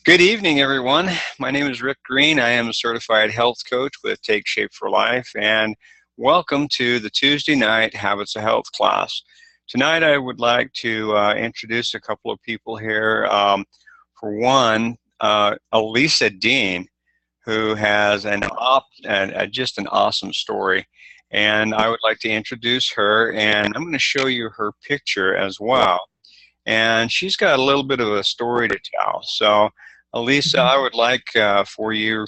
Good evening, everyone. My name is Rick Green. I am a certified health coach with Take Shape for Life, and welcome to the Tuesday night Habits of Health class. Tonight, I would like to introduce a couple of people here. For one, Elisa Dean, who has just an awesome story, and I would like to introduce her. And I'm going to show you her picture as well. And she's got a little bit of a story to tell. So, Elisa, I would like for you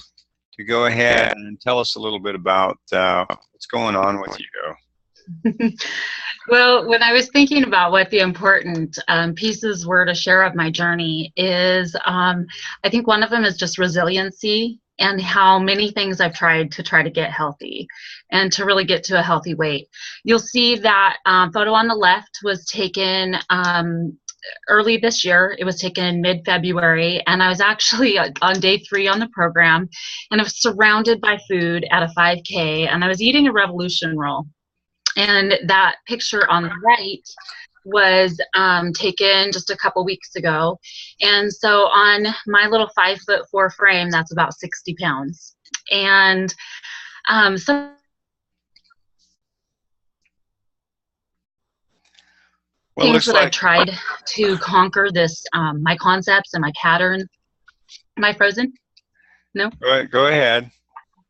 to go ahead and tell us a little bit about what's going on with you. Well, when I was thinking about what the important pieces were to share of my journey is, I think one of them is just resiliency and how many things I've tried to try to get healthy and to really get to a healthy weight. You'll see that photo on the left was taken early this year. It was taken mid-February, and I was actually on day 3 on the program, and I was surrounded by food at a 5K, and I was eating a Revolution roll. And that picture on the right was taken just a couple weeks ago. And so on my little 5'4" frame, that's about 60 pounds. And so things that I've tried to conquer this, my concepts and my patterns. Am I frozen? No? Go ahead.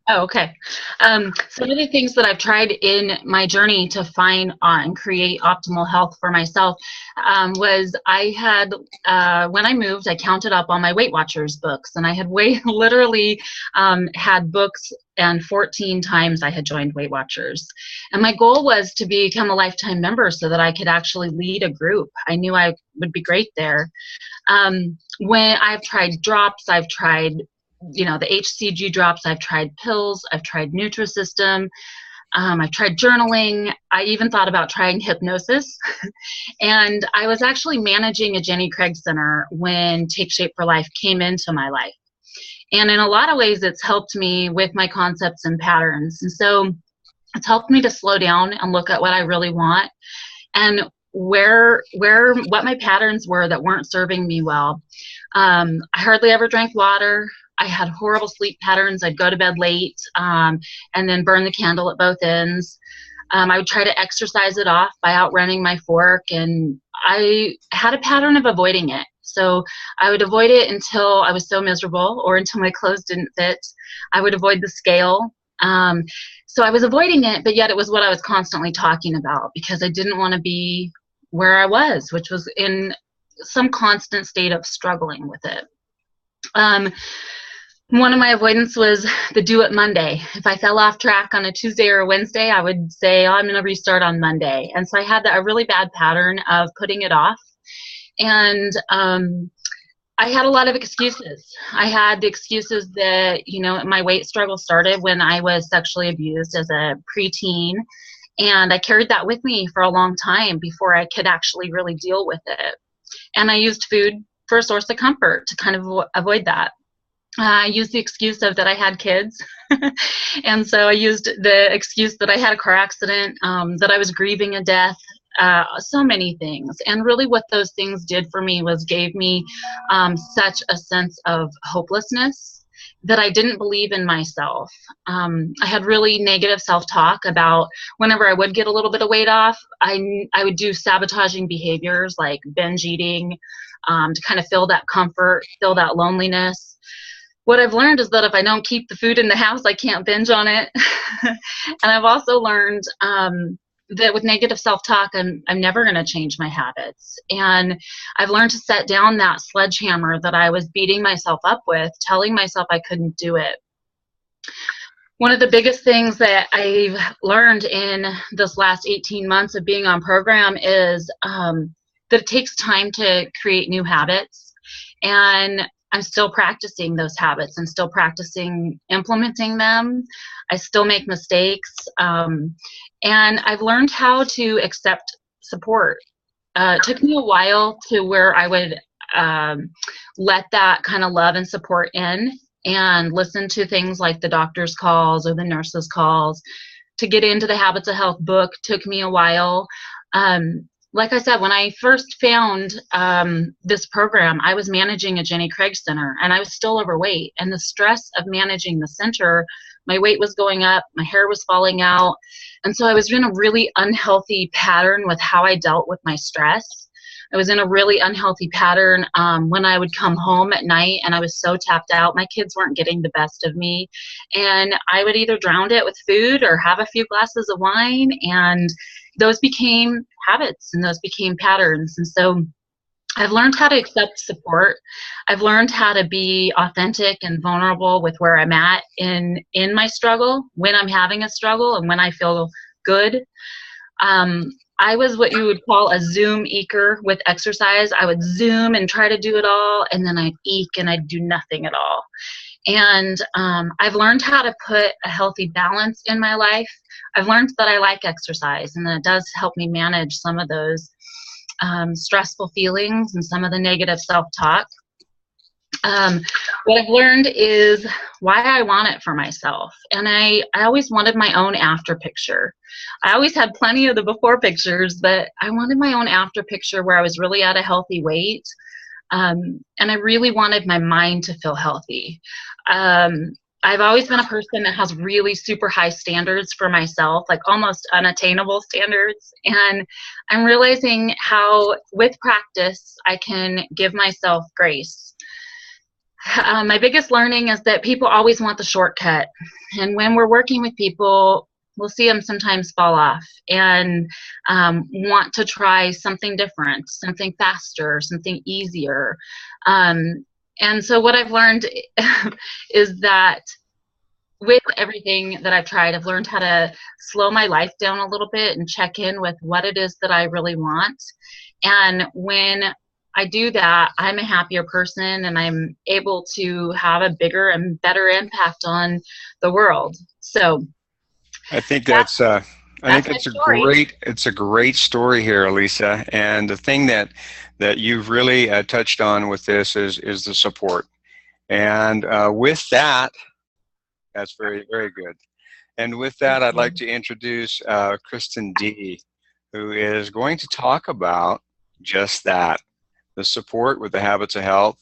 Oh, okay. Some of the things that I've tried in my journey to find and create optimal health for myself was I had, when I moved, I counted up all my Weight Watchers books, and I had literally had books, and 14 times I had joined Weight Watchers. And my goal was to become a lifetime member so that I could actually lead a group. I knew I would be great there. When I've tried drops, I've tried the HCG drops, I've tried pills, I've tried Nutrisystem, I've tried journaling. I even thought about trying hypnosis. And I was actually managing a Jenny Craig Center when Take Shape for Life came into my life. And in a lot of ways, it's helped me with my concepts and patterns. And so it's helped me to slow down and look at what I really want and what my patterns were that weren't serving me well. I hardly ever drank water. I had horrible sleep patterns. I'd go to bed late and then burn the candle at both ends. I would try to exercise it off by outrunning my fork, and I had a pattern of avoiding it. So I would avoid it until I was so miserable or until my clothes didn't fit. I would avoid the scale. So I was avoiding it, but yet it was what I was constantly talking about because I didn't want to be where I was, which was in some constant state of struggling with it. One of my avoidance was the do it Monday. If I fell off track on a Tuesday or a Wednesday, I would say, I'm going to restart on Monday. And so I had a really bad pattern of putting it off. And I had a lot of excuses. I had the excuses that, my weight struggle started when I was sexually abused as a preteen. And I carried that with me for a long time before I could actually really deal with it. And I used food for a source of comfort to kind of avoid that. I used the excuse of that I had kids. And so I used the excuse that I had a car accident, that I was grieving a death, so many things. And really what those things did for me was gave me such a sense of hopelessness that I didn't believe in myself. I had really negative self-talk about whenever I would get a little bit of weight off, I would do sabotaging behaviors like binge eating to kind of fill that comfort, fill that loneliness. What I've learned is that if I don't keep the food in the house, I can't binge on it. And I've also learned that with negative self-talk, I'm never going to change my habits. And I've learned to set down that sledgehammer that I was beating myself up with, telling myself I couldn't do it. One of the biggest things that I've learned in this last 18 months of being on program is that it takes time to create new habits. And I'm still practicing those habits and still practicing implementing them. I still make mistakes. And I've learned how to accept support. It took me a while to where I would let that kind of love and support in and listen to things like the doctor's calls or the nurse's calls. To get into the Habits of Health book took me a while. like I said, when I first found this program, I was managing a Jenny Craig center, and I was still overweight. And the stress of managing the center, my weight was going up, my hair was falling out. And so I was in a really unhealthy pattern with how I dealt with my stress. I was in a really unhealthy pattern when I would come home at night and I was so tapped out. My kids weren't getting the best of me. And I would either drown it with food or have a few glasses of wine. And those became habits and those became patterns. And so I've learned how to accept support. I've learned how to be authentic and vulnerable with where I'm at in my struggle, when I'm having a struggle and when I feel good. I was what you would call a Zoom eater with exercise. I would Zoom and try to do it all, and then I'd eek and I'd do nothing at all. And I've learned how to put a healthy balance in my life. I've learned that I like exercise, and that it does help me manage some of those stressful feelings and some of the negative self-talk. What I've learned is why I want it for myself. And I always wanted my own after picture. I always had plenty of the before pictures, but I wanted my own after picture where I was really at a healthy weight. And I really wanted my mind to feel healthy. I've always been a person that has really super high standards for myself, like almost unattainable standards. And I'm realizing how with practice, I can give myself grace. My biggest learning is that people always want the shortcut. And when we're working with people, we'll see them sometimes fall off and want to try something different, something faster, something easier. And so what I've learned is that with everything that I've tried, I've learned how to slow my life down a little bit and check in with what it is that I really want. And when I do that, I'm a happier person and I'm able to have a bigger and better impact on the world. So I think that's a great story here, Elisa. And the thing that you've really touched on with this is the support. And with that, that's very, very good. And with that, I'd like to introduce Kristen D, who is going to talk about just that, the support with the Habits of Health.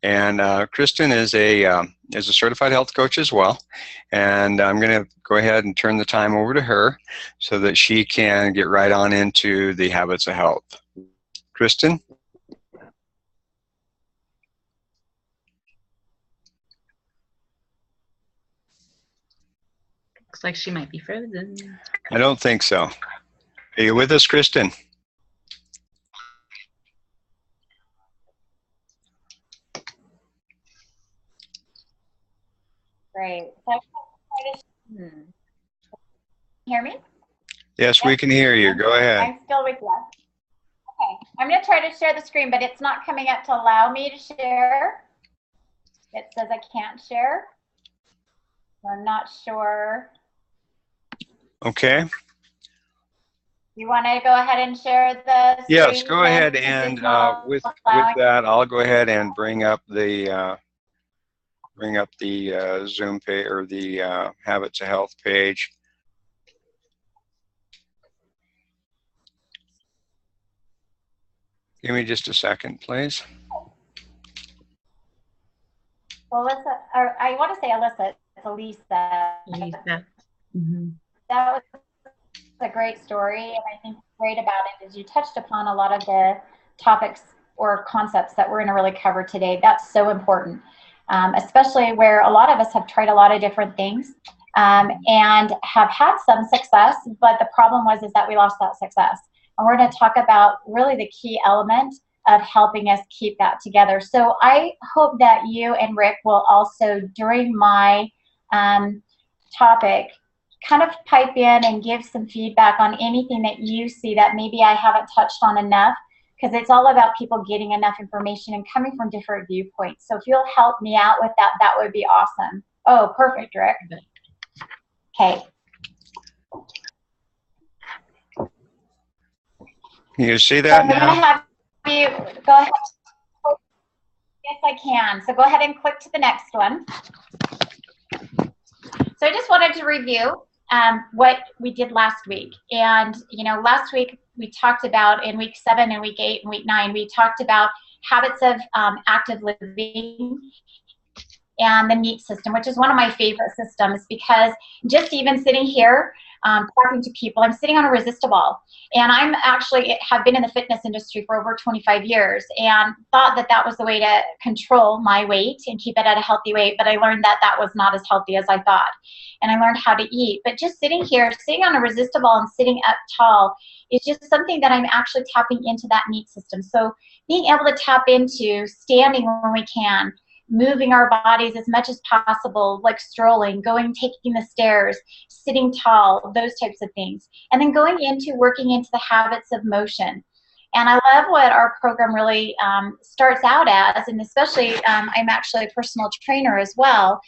And Kristen is a certified health coach as well. And I'm going to go ahead and turn the time over to her so that she can get right on into the Habits of Health. Kristen? Looks like she might be frozen. I don't think so. Are you with us, Kristen? Great. Hear me? Yes, we can hear you. Go ahead. I'm still with you. Okay. I'm going to try to share the screen, but it's not coming up to allow me to share. It says I can't share. I'm not sure. Okay. You want to go ahead and share the screen? Yes, go ahead. And with that, I'll go ahead and bring up the Zoom page or the Habits of Health page. Give me just a second, please. Alyssa, or I want to say Alyssa, it's Elisa. Elisa. Mm-hmm. That was a great story, and I think what's great about it is you touched upon a lot of the topics or concepts that we're going to really cover today. That's so important, especially where a lot of us have tried a lot of different things and have had some success, but the problem is that we lost that success. And we're going to talk about really the key element of helping us keep that together. So I hope that you and Rick will also, during my topic, kind of pipe in and give some feedback on anything that you see that maybe I haven't touched on enough, because it's all about people getting enough information and coming from different viewpoints. So if you'll help me out with that, that would be awesome. Oh, perfect, Rick. Okay. You see that so now? I'm going to have you go ahead. Yes, I can. So go ahead and click to the next one. So I just wanted to review what we did last week. And, last week we talked about, in week 7 and week 8 and week 9, we talked about habits of active living and the NEAT system, which is one of my favorite systems, because just even sitting here talking to people, I'm sitting on a resistor ball, and I'm actually have been in the fitness industry for over 25 years and thought that that was the way to control my weight and keep it at a healthy weight, but I learned that that was not as healthy as I thought, and I learned how to eat. But just sitting here, sitting on a resistor ball and sitting up tall is just something that I'm actually tapping into that NEAT system. So being able to tap into standing when we can, moving our bodies as much as possible, like strolling, taking the stairs, sitting tall, those types of things. And then going into working into the habits of motion. And I love what our program really starts out as, and especially I'm actually a personal trainer as well.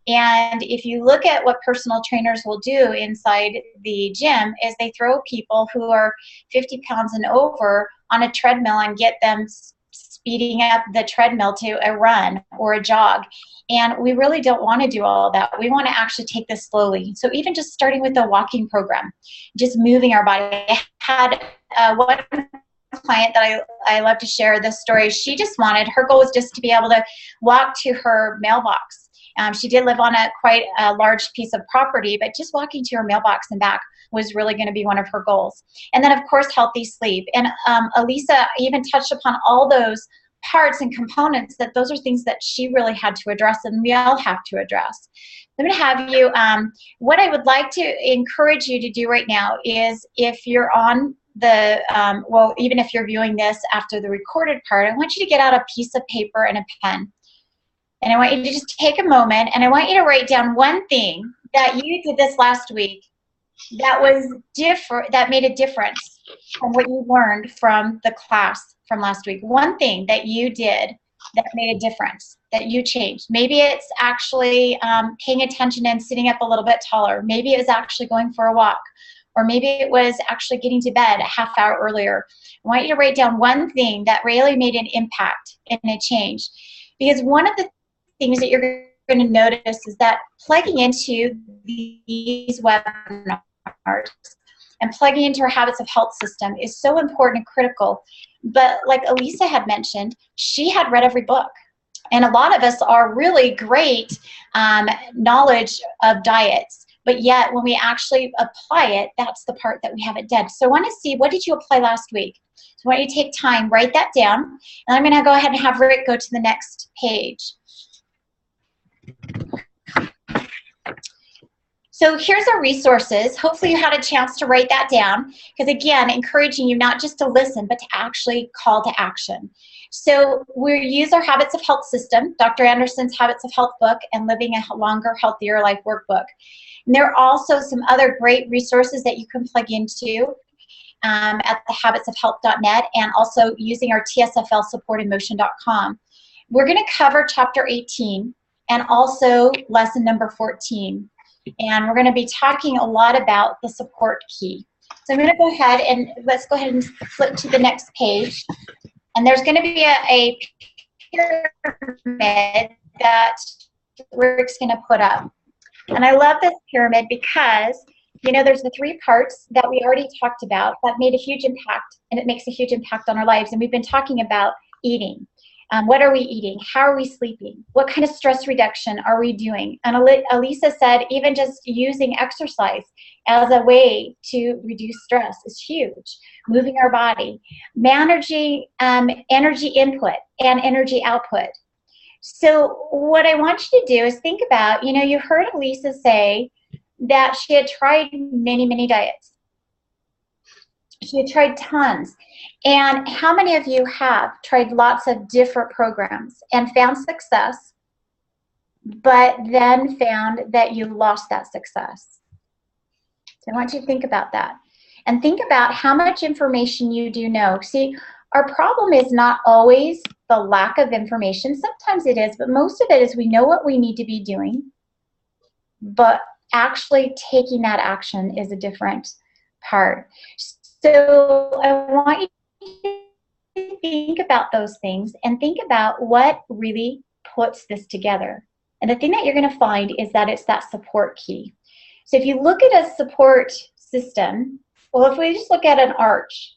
And if you look at what personal trainers will do inside the gym is they throw people who are 50 pounds and over on a treadmill and get them speeding up the treadmill to a run or a jog. And we really don't want to do all that. We want to actually take this slowly. So even just starting with the walking program, just moving our body. I had one client that I love to share this story. She just wanted, her goal was just to be able to walk to her mailbox. She did live on quite a large piece of property, but just walking to her mailbox and back was really going to be one of her goals. And then, of course, healthy sleep. And Elisa even touched upon all those parts and components, that those are things that she really had to address, and we all have to address. I'm going to have you, what I would like to encourage you to do right now is, if you're on the, well, even if you're viewing this after the recorded part, I want you to get out a piece of paper and a pen. And I want you to just take a moment, and I want you to write down one thing that you did this last week that was different, that made a difference from what you learned from the class from last week. One thing that you did that made a difference, that you changed. Maybe it's actually paying attention and sitting up a little bit taller. Maybe it was actually going for a walk. Or maybe it was actually getting to bed a half hour earlier. I want you to write down one thing that really made an impact and a change. Because one of the things that you're going to notice is that plugging into these webinars and plugging into our Habits of Health system is so important and critical. But like Elisa had mentioned, she had read every book. And a lot of us are really great knowledge of diets. But yet, when we actually apply it, that's the part that we haven't done. So I want to see, what did you apply last week? So I want you to take time, write that down. And I'm going to go ahead and have Rick go to the next page. So here's our resources. Hopefully you had a chance to write that down, because again, encouraging you not just to listen, but to actually call to action. So we use our Habits of Health system, Dr. Anderson's Habits of Health book, and Living a Longer, Healthier Life workbook. And there are also some other great resources that you can plug into at the habitsofhealth.net, and also using our TSFL supportinmotion.com. We're going to cover chapter 18 and also lesson number 14. And we're going to be talking a lot about the support key. So I'm going to go ahead and let's go ahead and flip to the next page. And there's going to be a pyramid that Rick's going to put up. And I love this pyramid because, you know, there's the 3 parts that we already talked about that made a huge impact, and it makes a huge impact on our lives. And we've been talking about eating. What are we eating? How are we sleeping? What kind of stress reduction are we doing? And Elisa said even just using exercise as a way to reduce stress is huge. Moving our body. Managing energy input and energy output. So what I want you to do is think about, you know, you heard Elisa say that she had tried many, many diets. She had tried tons. And how many of you have tried lots of different programs and found success, but then found that you lost that success? So I want you to think about that. And think about how much information you do know. See, our problem is not always the lack of information. Sometimes it is, but most of it is we know what we need to be doing, but actually taking that action is a different part. So I want you to think about those things and think about what really puts this together. And the thing that you're going to find is that it's that support key. So if you look at a support system, well, if we just look at an arch,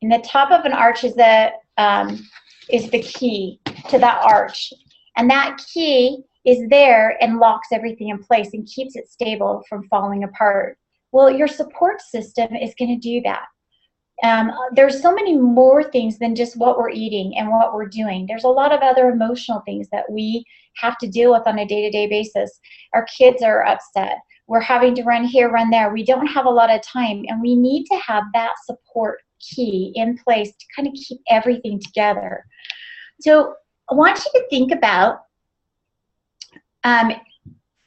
in the top of an arch is the key to that arch. And that key is there and locks everything in place and keeps it stable from falling apart. Well, your support system is going to do that. There's so many more things than just what we're eating and what we're doing. There's a lot of other emotional things that we have to deal with on a day-to-day basis. Our kids are upset. We're having to run here, run there. We don't have a lot of time, and we need to have that support key in place to kind of keep everything together. So I want you to think about,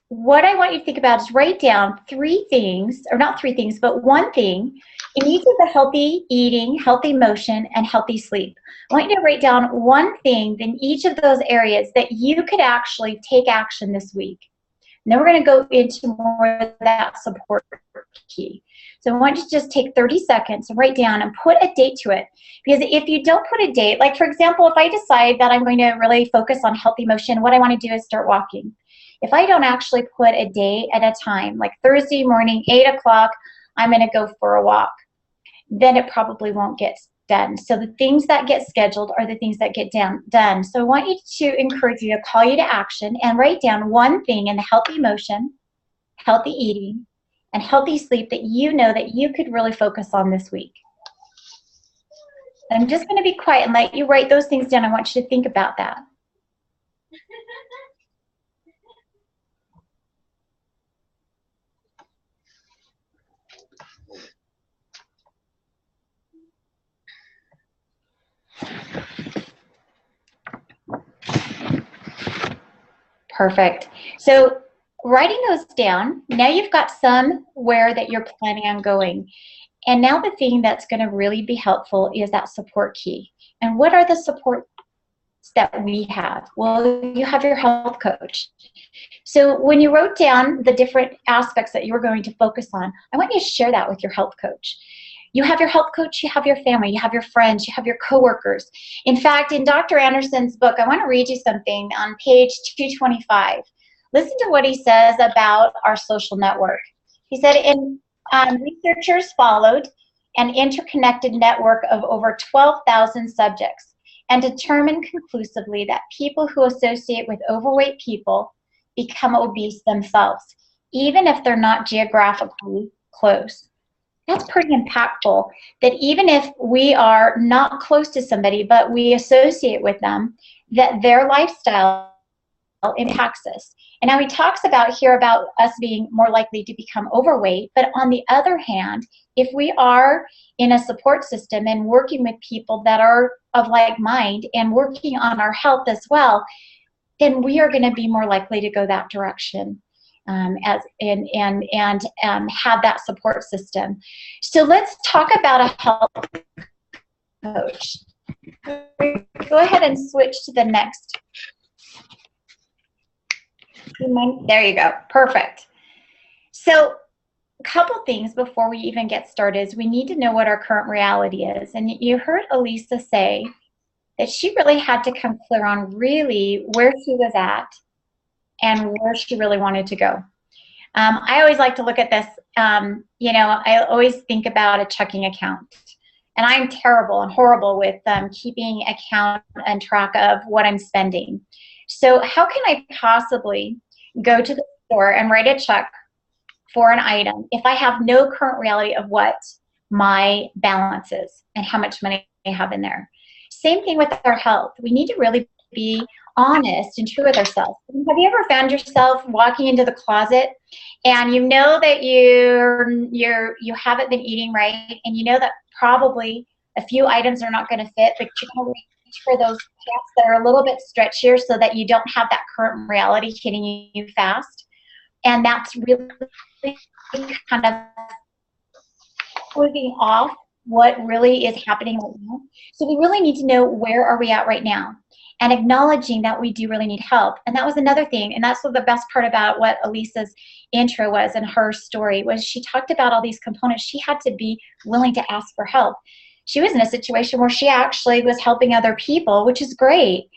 what I want you to think about is write down 3 things, or not 3 things, but 1 thing in each of the healthy eating, healthy motion, and healthy sleep. I want you to write down 1 thing in each of those areas that you could actually take action this week. And then we're going to go into more of that support key. So I want you to just take 30 seconds and write down and put a date to it. Because if you don't put a date, like for example, if I decide that I'm going to really focus on healthy motion, what I want to do is start walking. If I don't actually put a day at a time, like Thursday morning, 8 o'clock, I'm going to go for a walk, then it probably won't get done. So the things that get scheduled are the things that get done. So I want you to encourage you to call you to action and write down 1 thing in the healthy motion, healthy eating, and healthy sleep that you know that you could really focus on this week. And I'm just going to be quiet and let you write those things down. I want you to think about that. Perfect. So writing those down, now you've got somewhere that you're planning on going. And now the thing that's going to really be helpful is that support key. And what are the supports that we have? Well, you have your health coach. So when you wrote down the different aspects that you were going to focus on, I want you to share that with your health coach. You have your health coach, you have your family, you have your friends, you have your coworkers. In fact, in Dr. Anderson's book, I want to read you something on page 225. Listen to what he says about our social network. He said, researchers followed an interconnected network of over 12,000 subjects and determined conclusively that people who associate with overweight people become obese themselves, even if they're not geographically close. That's pretty impactful, that even if we are not close to somebody, but we associate with them, that their lifestyle impacts us. And now he talks about here about us being more likely to become overweight, but on the other hand, if we are in a support system and working with people that are of like mind and working on our health as well, then we are going to be more likely to go that direction. Have that support system. So let's talk about a health coach. Go ahead and switch to the next. There you go. Perfect. So a couple things before we even get started is we need to know what our current reality is. And you heard Elisa say that she really had to come clear on really where she was at and where she really wanted to go. I always like to look at this, I always think about a checking account. And I'm terrible and horrible with keeping account and track of what I'm spending. So how can I possibly go to the store and write a check for an item if I have no current reality of what my balance is and how much money I have in there? Same thing with our health. We need to really be honest and true with ourselves. Have you ever found yourself walking into the closet and you know that you haven't been eating right, and you know that probably a few items are not going to fit, but you're going to reach for those pants that are a little bit stretchier so that you don't have that current reality hitting you fast? And that's really kind of moving off what really is happening right now. So we really need to know, where are we at right now? And acknowledging that we do really need help. And that was another thing. And that's what the best part about what Elisa's intro was and her story was, she talked about all these components. She had to be willing to ask for help. She was in a situation where she actually was helping other people, which is great.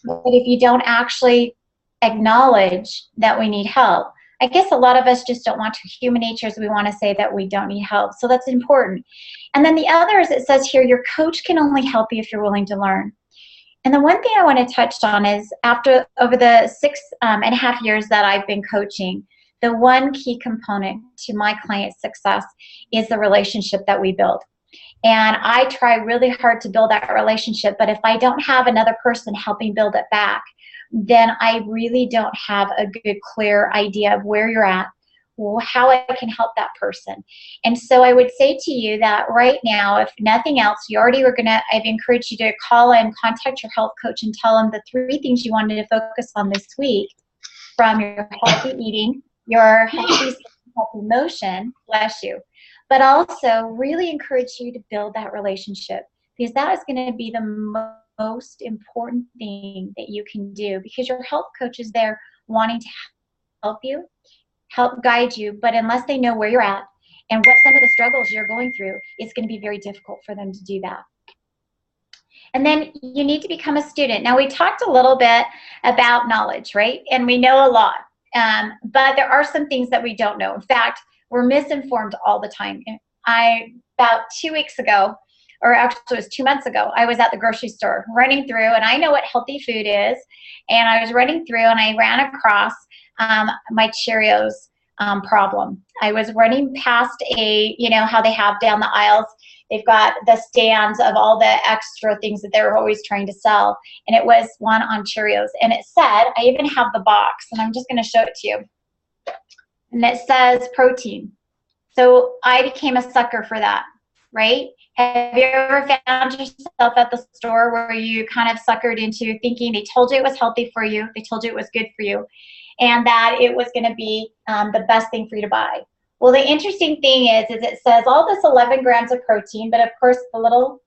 But if you don't actually acknowledge that we need help, I guess a lot of us just don't want to. Human nature is we want to say that we don't need help. So that's important. And then the other is, it says here, your coach can only help you if you're willing to learn. And the one thing I want to touch on is over the 6.5 years that I've been coaching, the one key component to my client's success is the relationship that we build. And I try really hard to build that relationship, but if I don't have another person helping build it back, then I really don't have a good, clear idea of where you're at, how I can help that person. And so I would say to you that right now, if nothing else, I've encouraged you to call and contact your health coach and tell them the 3 things you wanted to focus on this week, from your healthy eating, your healthy emotion, bless you, but also really encourage you to build that relationship, because that is going to be the most important thing that you can do, because your health coach is there wanting to help you, help guide you, but unless they know where you're at and what some of the struggles you're going through, it's going to be very difficult for them to do that. And then you need to become a student. Now, we talked a little bit about knowledge, right? And we know a lot, but there are some things that we don't know. In fact, we're misinformed all the time. About 2 weeks ago, or actually it was 2 months ago, I was at the grocery store running through, and I know what healthy food is, and I was running through and I ran across my Cheerios problem. I was running past how they have down the aisles, they've got the stands of all the extra things that they're always trying to sell, and it was one on Cheerios, and it said, I even have the box, and I'm just going to show it to you, and it says protein. So I became a sucker for that, right? Have you ever found yourself at the store where you kind of suckered into thinking they told you it was healthy for you, they told you it was good for you, and that it was going to be the best thing for you to buy? Well, the interesting thing is it says all this 11 grams of protein, but of course the little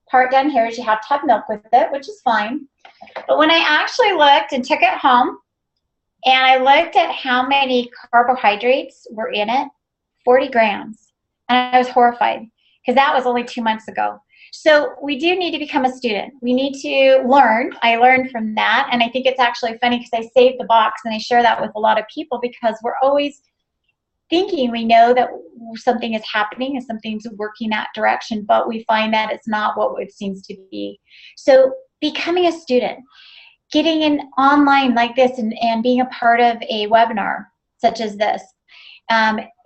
part down here is you have to have milk with it, which is fine. But when I actually looked and took it home, and I looked at how many carbohydrates were in it, 40 grams. And I was horrified, because that was only 2 months ago. So we do need to become a student. We need to learn. I learned from that, and I think it's actually funny because I saved the box and I share that with a lot of people, because we're always thinking we know that something is happening and something's working that direction, but we find that it's not what it seems to be. So becoming a student, getting in online like this, and being a part of a webinar such as this,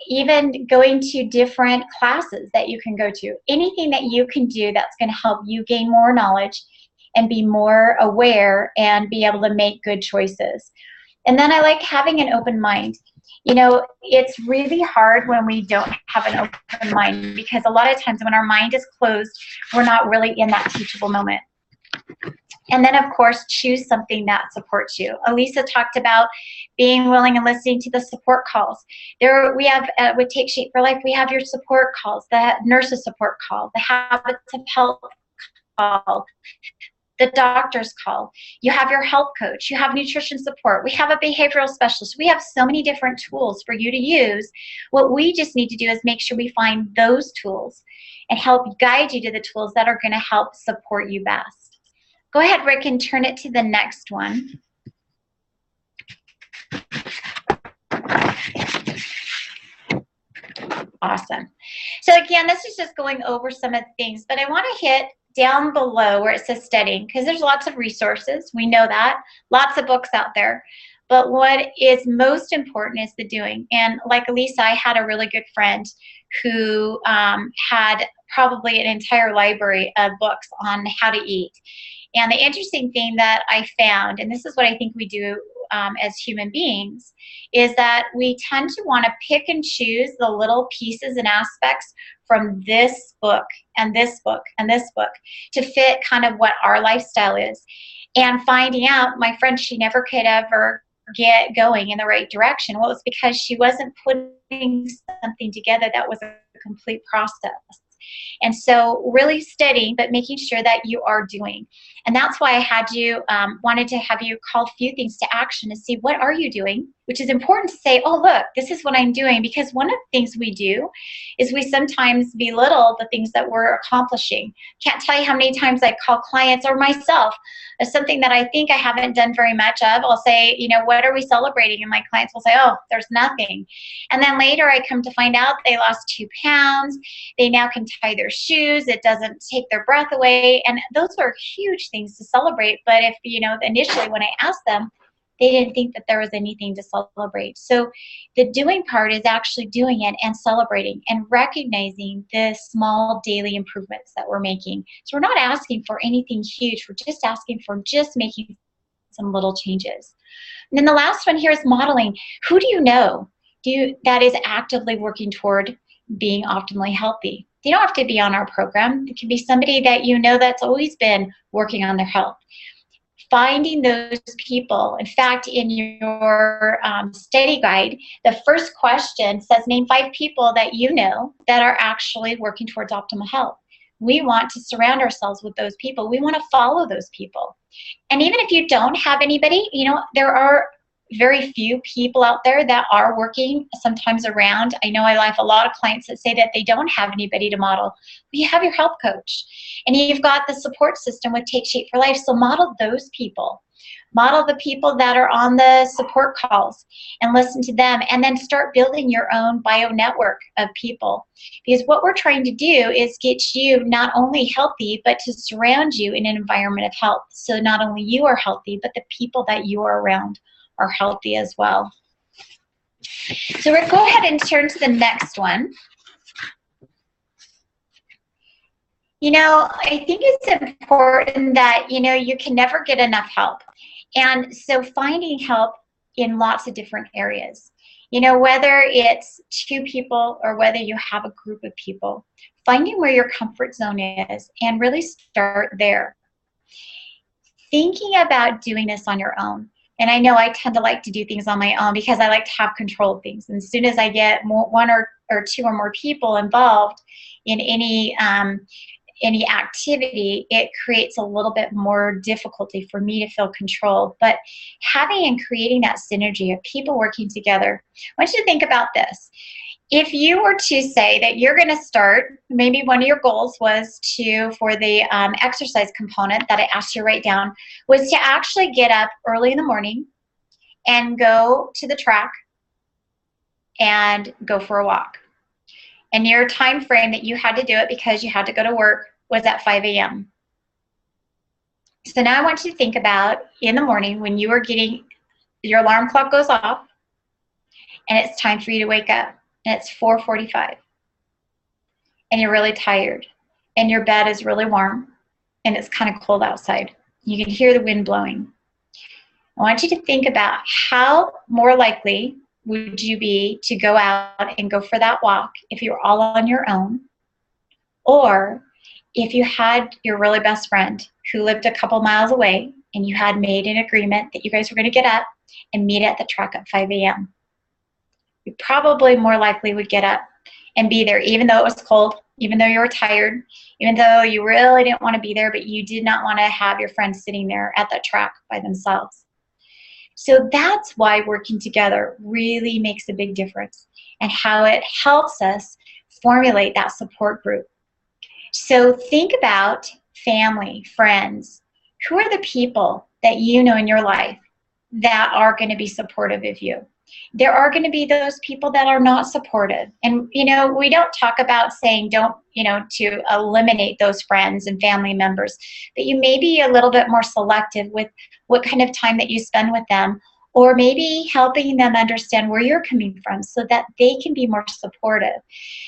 even going to different classes that you can go to, anything that you can do that's going to help you gain more knowledge and be more aware and be able to make good choices. And then I like having an open mind. You know, it's really hard when we don't have an open mind, because a lot of times when our mind is closed, we're not really in that teachable moment. And then, of course, choose something that supports you. Elisa talked about being willing and listening to the support calls. We have, with Take Shape for Life, we have your support calls, the nurses support call, the Habits of Health call, the doctor's call. You have your health coach. You have nutrition support. We have a behavioral specialist. We have so many different tools for you to use. What we just need to do is make sure we find those tools and help guide you to the tools that are going to help support you best. Go ahead, Rick, and turn it to the next one. Awesome. So again, this is just going over some of the things, but I want to hit down below where it says studying, because there's lots of resources. We know that. Lots of books out there. But what is most important is the doing. And like Elisa, I had a really good friend who had probably an entire library of books on how to eat. And the interesting thing that I found, and this is what I think we do as human beings, is that we tend to want to pick and choose the little pieces and aspects from this book and this book and this book to fit kind of what our lifestyle is. And finding out, my friend, she never could ever get going in the right direction. Well, it's because she wasn't putting something together that was a complete process. And so really studying, but making sure that you are doing. And that's why I had you, wanted to have you call a few things to action to see what are you doing which is important to say, oh, look, this is what I'm doing. Because one of the things we do is we sometimes belittle the things that we're accomplishing. Can't tell you how many times I call clients or myself as something that I think I haven't done very much of. I'll say, you know, what are we celebrating? And my clients will say, oh, there's nothing. And then later I come to find out they lost 2 pounds. They now can tie their shoes. It doesn't take their breath away. And those are huge things to celebrate. But if, you know, initially when I asked them, they didn't think that there was anything to celebrate. So the doing part is actually doing it and celebrating and recognizing the small daily improvements that we're making. So we're not asking for anything huge. We're just asking for just making some little changes. And then the last one here is modeling. Who do you know that is actively working toward being optimally healthy? They don't have to be on our program. It can be somebody that you know that's always been working on their health. Finding those people. In fact, in your study guide, the first question says, name 5 people that you know that are actually working towards optimal health. We want to surround ourselves with those people. We want to follow those people. And even if you don't have anybody, you know, there are very few people out there that are working sometimes around. I know I have a lot of clients that say that they don't have anybody to model. You have your health coach, and you've got the support system with Take Shape for Life. So model those people. Model the people that are on the support calls and listen to them, and then start building your own bio network of people. Because what we're trying to do is get you not only healthy, but to surround you in an environment of health. So not only you are healthy, but the people that you are around are healthy as well. So we'll go ahead and turn to the next one. You know, I think it's important that, you know, you can never get enough help. And so finding help in lots of different areas, you know, whether it's 2 people or whether you have a group of people, finding where your comfort zone is and really start there. Thinking about doing this on your own. And I know I tend to like to do things on my own because I like to have control of things. And as soon as I get 1 or 2 or more people involved in any activity, it creates a little bit more difficulty for me to feel control. But having and creating that synergy of people working together, I want you to think about this. If you were to say that you're going to start, maybe one of your goals was for the exercise component that I asked you to write down, was to actually get up early in the morning and go to the track and go for a walk. And your time frame that you had to do it because you had to go to work was at 5 a.m. So now I want you to think about in the morning when you are getting, your alarm clock goes off and it's time for you to wake up. And it's 4:45 and you're really tired and your bed is really warm and it's kind of cold outside. You can hear the wind blowing. I want you to think about how more likely would you be to go out and go for that walk if you were all on your own, or if you had your really best friend who lived a couple miles away and you had made an agreement that you guys were going to get up and meet at the track at 5 a.m. You probably more likely would get up and be there even though it was cold, even though you were tired, even though you really didn't want to be there, but you did not want to have your friends sitting there at that track by themselves. So that's why working together really makes a big difference and how it helps us formulate that support group. So think about family, friends. Who are the people that you know in your life that are going to be supportive of you? There are going to be those people that are not supportive. And, you know, we don't talk about saying don't, you know, to eliminate those friends and family members, but you may be a little bit more selective with what kind of time that you spend with them, or maybe helping them understand where you're coming from so that they can be more supportive.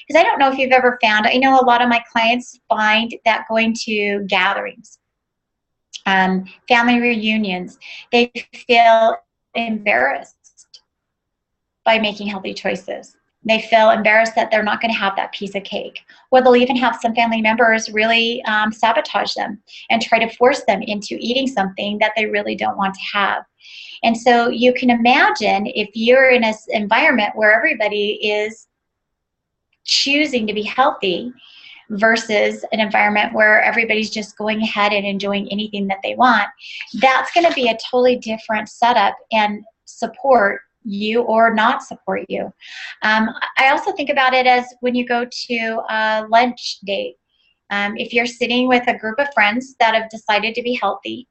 Because I don't know if you've ever found, I know a lot of my clients find that going to gatherings, family reunions, they feel embarrassed by making healthy choices. They feel embarrassed that they're not going to have that piece of cake. Or they'll even have some family members really sabotage them and try to force them into eating something that they really don't want to have. And so you can imagine if you're in an environment where everybody is choosing to be healthy versus an environment where everybody's just going ahead and enjoying anything that they want, that's going to be a totally different setup and support you or not support you. I also think about it as when you go to a lunch date. If you're sitting with a group of friends that have decided to be healthy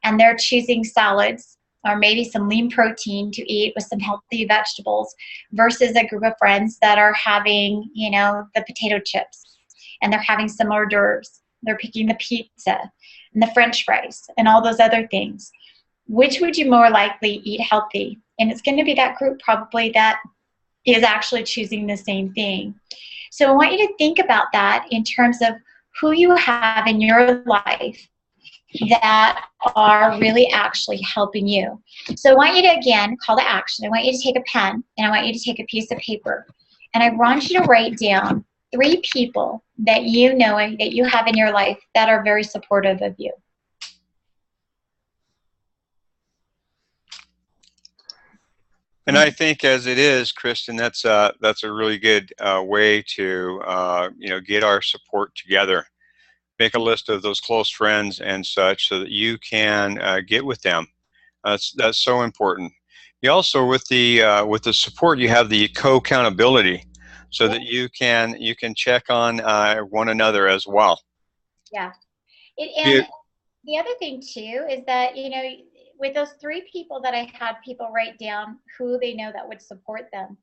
and they're choosing salads or maybe some lean protein to eat with some healthy vegetables versus a group of friends that are having, the potato chips and they're having some hors d'oeuvres. They're picking the pizza and the French fries and all those other things. Which would you more likely eat healthy? And it's going to be that group probably that is actually choosing the same thing. So I want you to think about that in terms of who you have in your life that are really actually helping you. So I want you to, again, call to action. I want you to take a pen and I want you to take a piece of paper. And I want you to write down 3 people that you know that you have in your life that are very supportive of you. And I think, as it is, Kristen, that's a really good way to get our support together. Make a list of those close friends and such, so that you can get with them. That's so important. You also, with the support, you have the co-accountability, so that you can check on one another as well. Yeah. And the other thing too is that with those 3 people that I had people write down who they know that would support them.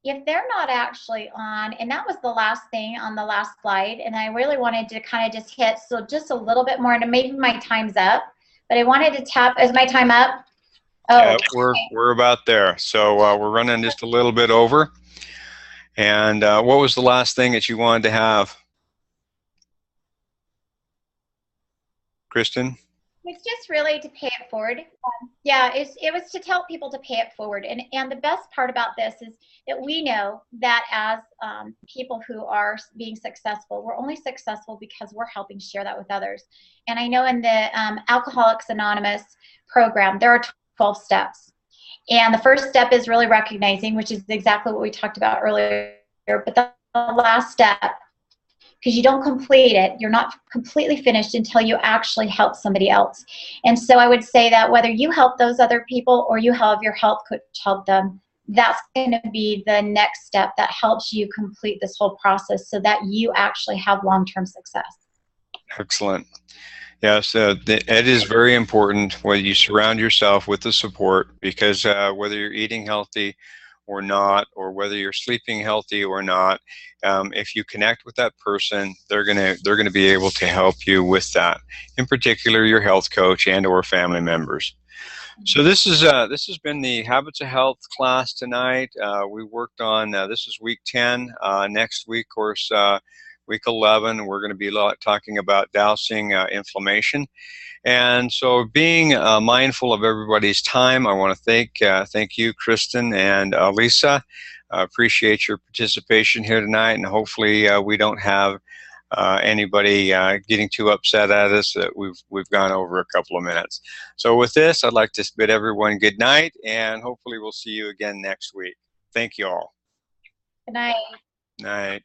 If they're not actually on, and that was the last thing on the last slide, and I really wanted to kind of just hit, so just a little bit more, and maybe my time's up, but I wanted to tap, is my time up? Oh, yeah, we're about there. So we're running just a little bit over. And what was the last thing that you wanted to have, Kristen? It's just really to pay it forward. Yeah, it was to tell people to pay it forward. And the best part about this is that we know that as people who are being successful, we're only successful because we're helping share that with others. And I know in the Alcoholics Anonymous program, there are 12 steps. And the first step is really recognizing, which is exactly what we talked about earlier. But the last step, because you don't complete it, you're not completely finished until you actually help somebody else. And so I would say that whether you help those other people or you have your health coach help them, that's going to be the next step that helps you complete this whole process so that you actually have long-term success. Excellent. Yes, it is very important whether you surround yourself with the support, because whether you're eating healthy or not, or whether you're sleeping healthy or not, if you connect with that person, they're gonna be able to help you with that. In particular, your health coach and or family members. So this has been the Habits of Health class tonight. We worked on this is week 10. Next week, of course, week 11, we're going to be talking about dousing inflammation. And so, being mindful of everybody's time, I want to thank you, Kristen and Lisa. Appreciate your participation here tonight, and hopefully we don't have anybody getting too upset at us that we've gone over a couple of minutes. So with this, I'd like to bid everyone good night, and hopefully we'll see you again next week. Thank you all. Good night. Night.